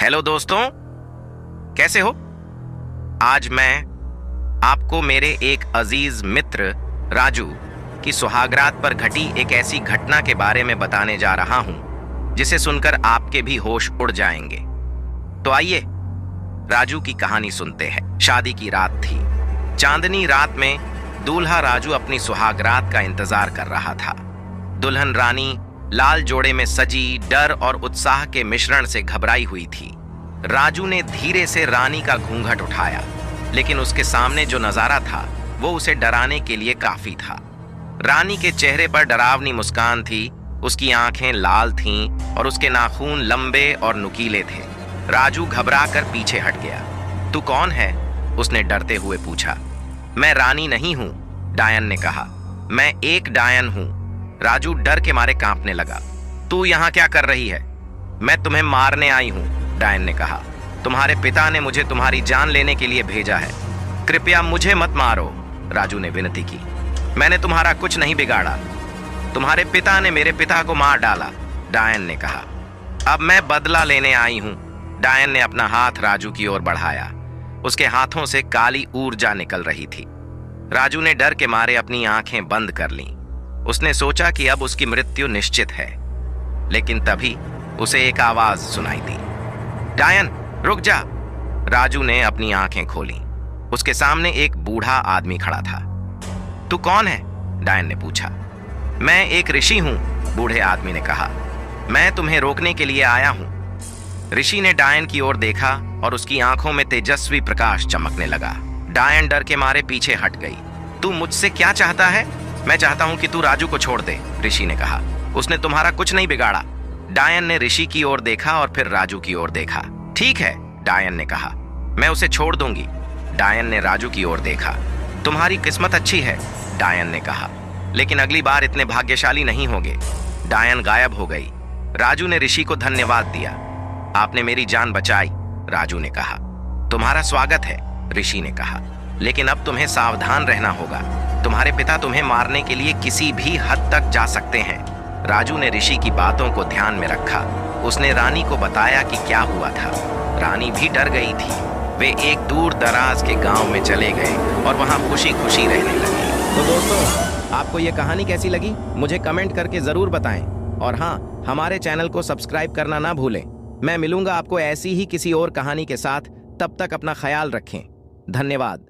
Hello दोस्तों, कैसे हो? आज मैं आपको मेरे एक अजीज मित्र राजू की सुहागरात पर घटी एक ऐसी घटना के बारे में बताने जा रहा हूं जिसे सुनकर आपके भी होश उड़ जाएंगे। तो आइए राजू की कहानी सुनते हैं। शादी की रात थी। चांदनी रात में दूल्हा राजू अपनी सुहागरात का इंतजार कर रहा था। दुल्हन रानी लाल जोड़े में सजी डर और उत्साह के मिश्रण से घबराई हुई थी। राजू ने धीरे से रानी का घूंघट उठाया, लेकिन उसके सामने जो नजारा था वो उसे डराने के लिए काफी था। रानी के चेहरे पर डरावनी मुस्कान थी, उसकी आंखें लाल थीं और उसके नाखून लंबे और नुकीले थे। राजू घबराकर पीछे हट गया। तू कौन है? उसने डरते हुए पूछा। मैं रानी नहीं हूं, डायन ने कहा। मैं एक डायन हूं। राजू डर के मारे कांपने लगा। तू यहां क्या कर रही है? मैं तुम्हें मारने आई हूं, डायन ने कहा। तुम्हारे पिता ने मुझे तुम्हारी जान लेने के लिए भेजा है। कृपया मुझे मत मारो, राजू ने विनती की। मैंने तुम्हारा कुछ नहीं बिगाड़ा। तुम्हारे पिता ने मेरे पिता को मार डाला, डायन ने कहा। अब मैं बदला लेने आई हूं। डायन ने अपना हाथ राजू की ओर बढ़ाया। उसके हाथों से काली ऊर्जा निकल रही थी। राजू ने डर के मारे अपनी आंखें बंद कर लीं। उसने सोचा कि अब उसकी मृत्यु निश्चित है, लेकिन तभी उसे एक आवाज सुनाई दी। डायन, रुक जा। राजू ने अपनी आंखें खोली। उसके सामने एक बूढ़ा आदमी खड़ा था। तू कौन है? डायन ने पूछा। मैं एक ऋषि हूं, बूढ़े आदमी ने कहा। मैं तुम्हें रोकने के लिए आया हूं। ऋषि ने डायन की ओर देखा और उसकी आंखों में तेजस्वी प्रकाश चमकने लगा। डायन डर के मारे पीछे हट गई। तू मुझसे क्या चाहता है? मैं चाहता हूं कि तू राजू को छोड़ दे, ऋषि ने कहा। उसने तुम्हारा कुछ नहीं बिगाड़ा। डायन ने ऋषि की ओर देखा और फिर राजू की ओर देखा। ठीक है, डायन ने कहा, मैं उसे छोड़ दूंगी। डायन ने राजू की ओर देखा। तुम्हारी किस्मत अच्छी है, डायन ने कहा, लेकिन अगली बार इतने भाग्यशाली नहीं होगे। डायन गायब हो गई। राजू ने ऋषि को धन्यवाद दिया। आपने मेरी जान बचाई, राजू ने कहा। तुम्हारा स्वागत है, ऋषि ने कहा, लेकिन अब तुम्हें सावधान रहना होगा। तुम्हारे पिता तुम्हें मारने के लिए किसी भी हद तक जा सकते हैं। राजू ने ऋषि की बातों को ध्यान में रखा। उसने रानी को बताया कि क्या हुआ था। रानी भी डर गई थी। वे एक दूर दराज के गांव में चले गए और वहां खुशी खुशी रहने लगे। तो दोस्तों, आपको ये कहानी कैसी लगी मुझे कमेंट करके जरूर बताएं। और हाँ, हमारे चैनल को सब्सक्राइब करना ना भूलें। मैं मिलूंगा आपको ऐसी ही किसी और कहानी के साथ। तब तक अपना ख्याल रखें। धन्यवाद।